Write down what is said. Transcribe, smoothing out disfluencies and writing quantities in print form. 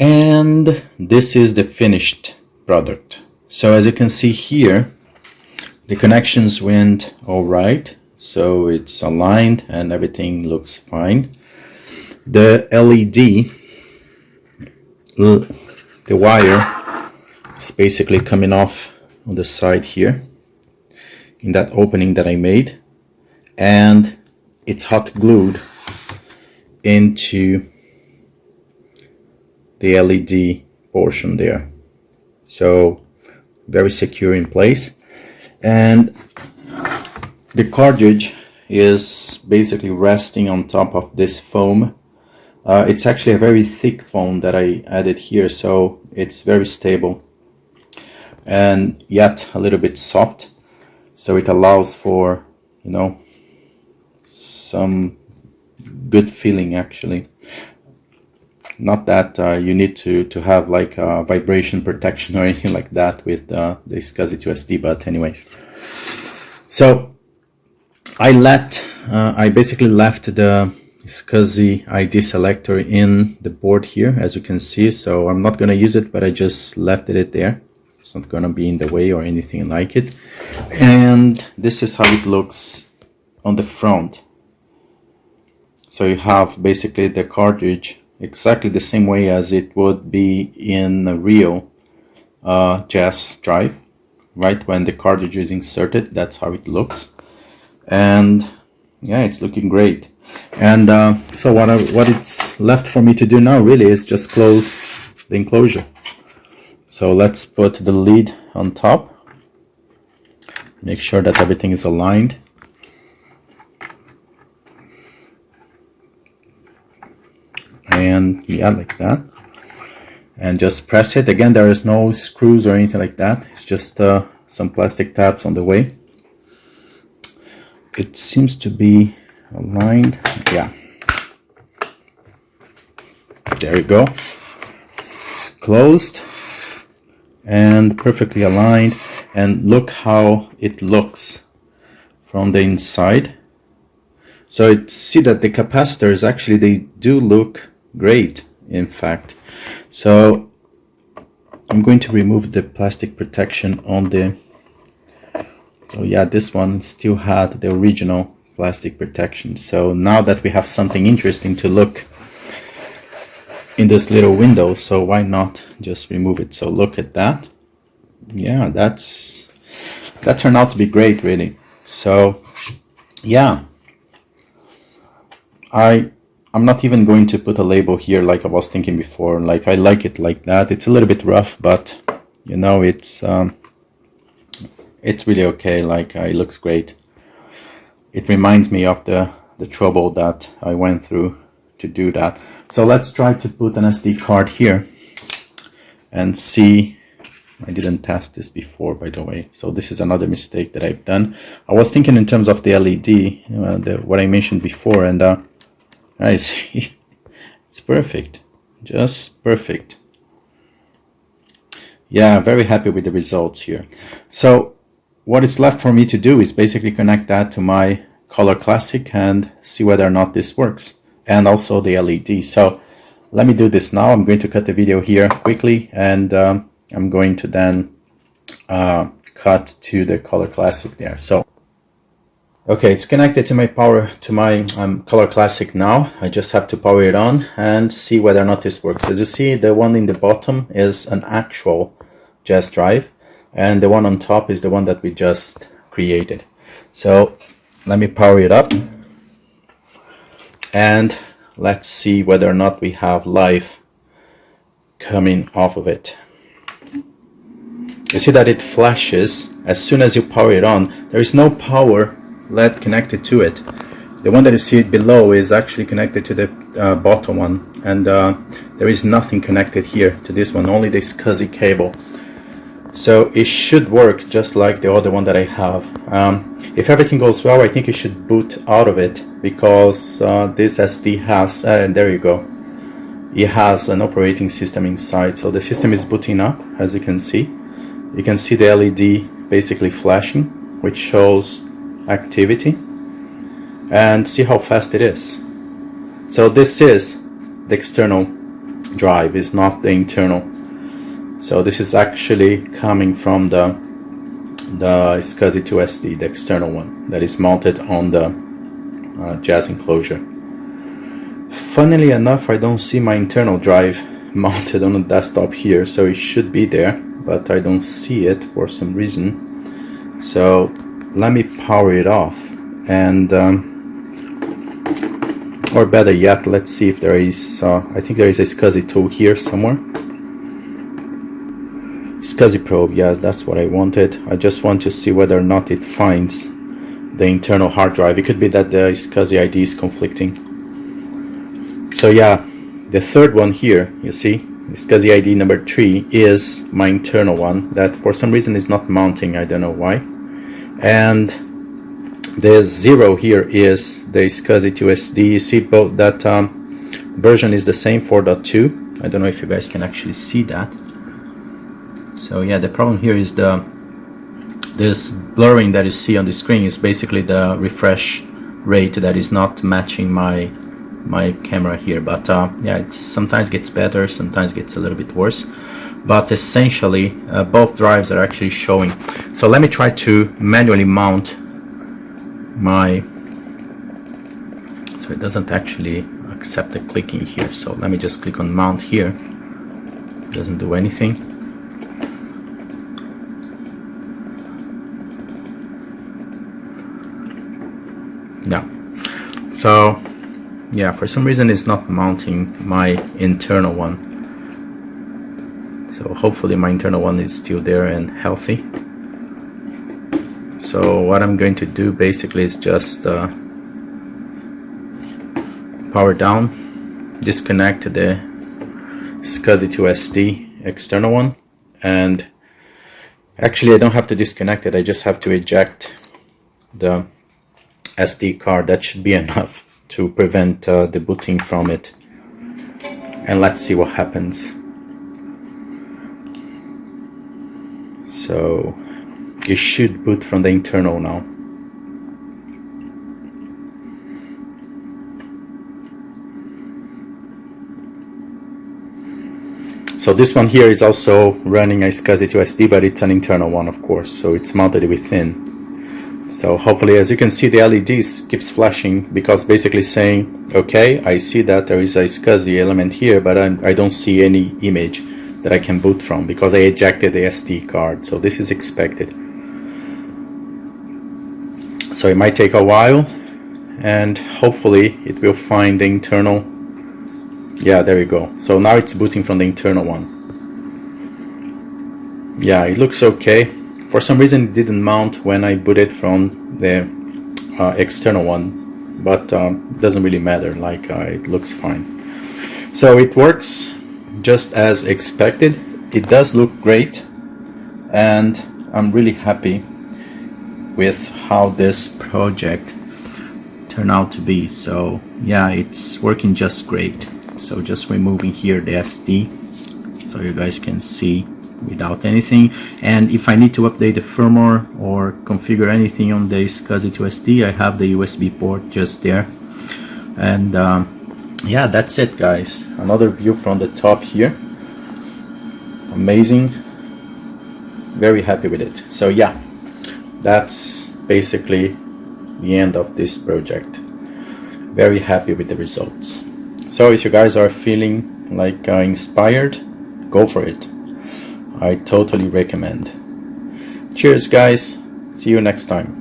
And this is the finished product. So as you can see here, the connections went all right. So it's aligned and everything looks fine. The LED, the wire is basically coming off on the side here in that opening that I made, and it's hot glued into the LED portion there. So very secure in place. And the cartridge is basically resting on top of this foam. It's actually a very thick foam that I added here, so it's very stable and yet a little bit soft. So it allows for, you know, some good feeling actually. Not that you need to have like a vibration protection or anything like that with the SCSI2SD, but anyways. So I basically left the SCSI ID selector in the board here, as you can see. So I'm not going to use it, but I just left it there. It's not going to be in the way or anything like it. And this is how it looks on the front. So you have basically the cartridge exactly the same way as it would be in a real Jaz drive, right? When the cartridge is inserted, that's how it looks. And yeah, it's looking great. And so what it's left for me to do now really is just close the enclosure. So let's put the lid on top, make sure that everything is aligned. And yeah, like that. And just press it. Again, there is no screws or anything like that. It's just some plastic tabs on the way. It seems to be aligned. Yeah. There you go. It's closed and perfectly aligned. And look how it looks from the inside. So you see that the capacitors actually, they do look great, in fact. So I'm going to remove the plastic protection on the, oh yeah, this one still had the original plastic protection. So now that we have something interesting to look in this little window, so why not just remove it? So look at that. Yeah, that turned out to be great, really. So yeah, I'm not even going to put a label here like I was thinking before. Like, I like it like that. It's a little bit rough, but you know, it's really okay. Like, it looks great. It reminds me of the trouble that I went through to do that. So let's try to put an SD card here and see. I didn't test this before, by the way. So this is another mistake that I've done. I was thinking in terms of the LED, what I mentioned before, and I see, it's perfect, just perfect. Yeah, very happy with the results here. So what is left for me to do is basically connect that to my Color Classic and see whether or not this works, and also the LED. So let me do this now. I'm going to cut the video here quickly, and I'm going to then cut to the Color Classic there. So okay, it's connected to my Color Classic now. I just have to power it on and see whether or not this works. As you see, the one in the bottom is an actual Jaz drive, and the one on top is the one that we just created. So let me power it up, and let's see whether or not we have life coming off of it. You see that it flashes as soon as you power it on. There is no power LED connected to it. The one that you see below is actually connected to the bottom one, and there is nothing connected here to this one, only the SCSI cable. So it should work just like the other one that I have. If everything goes well, I think it should boot out of it, because this SD has, there you go, it has an operating system inside. So the system is booting up, as you can see. You can see the LED basically flashing, which shows activity, and see how fast it is. So this is the external drive, is not the internal. So this is actually coming from the SCSI2SD, the external one that is mounted on the Jaz enclosure. Funnily enough, I don't see my internal drive mounted on the desktop here, so it should be there, but I don't see it for some reason. So let me power it off, and or better yet, let's see if there is I think there is a SCSI tool here somewhere. SCSI probe, yes, that's what I wanted. I just want to see whether or not it finds the internal hard drive. It could be that the SCSI ID is conflicting. So yeah, the third one here, you see, SCSI ID number 3 is my internal one that for some reason is not mounting, I don't know why. And the 0 here is the SCSI2SD. You see both that version is the same, 4.2. I don't know if you guys can actually see that. So yeah, the problem here is this blurring that you see on the screen is basically the refresh rate that is not matching my camera here. But yeah, it sometimes gets better, sometimes gets a little bit worse. But essentially, both drives are actually showing. So let me try to manually mount my. So it doesn't actually accept the clicking here. So let me just click on mount here. It doesn't do anything. Yeah, so yeah, for some reason it's not mounting my internal one. So hopefully my internal one is still there and healthy. So what I'm going to do basically is just power down, disconnect the SCSI2SD external one, and actually I don't have to disconnect it, I just have to eject the SD card. That should be enough to prevent the booting from it. And let's see what happens. So you should boot from the internal now. So this one here is also running a SCSI2SD, but it's an internal one, of course, so it's mounted within. So hopefully, as you can see, the LED keeps flashing because basically saying, okay, I see that there is a SCSI element here, but I don't see any image that I can boot from because I ejected the SD card. So this is expected. So it might take a while, and hopefully it will find the internal. Yeah, there you go. So now it's booting from the internal one. Yeah, it looks okay. For some reason it didn't mount when I booted from the external one, but it doesn't really matter, like it looks fine. So it works just as expected. It does look great, and I'm really happy with how this project turned out to be. So yeah, it's working just great. So just removing here the SD so you guys can see without anything, and if I need to update the firmware or configure anything on the SCSI2SD, I have the USB port just there. And yeah, that's it, guys. Another view from the top here. Amazing, very happy with it. So yeah, that's basically the end of this project. Very happy with the results. So if you guys are feeling like inspired, go for it. I totally recommend. Cheers, guys. See you next time.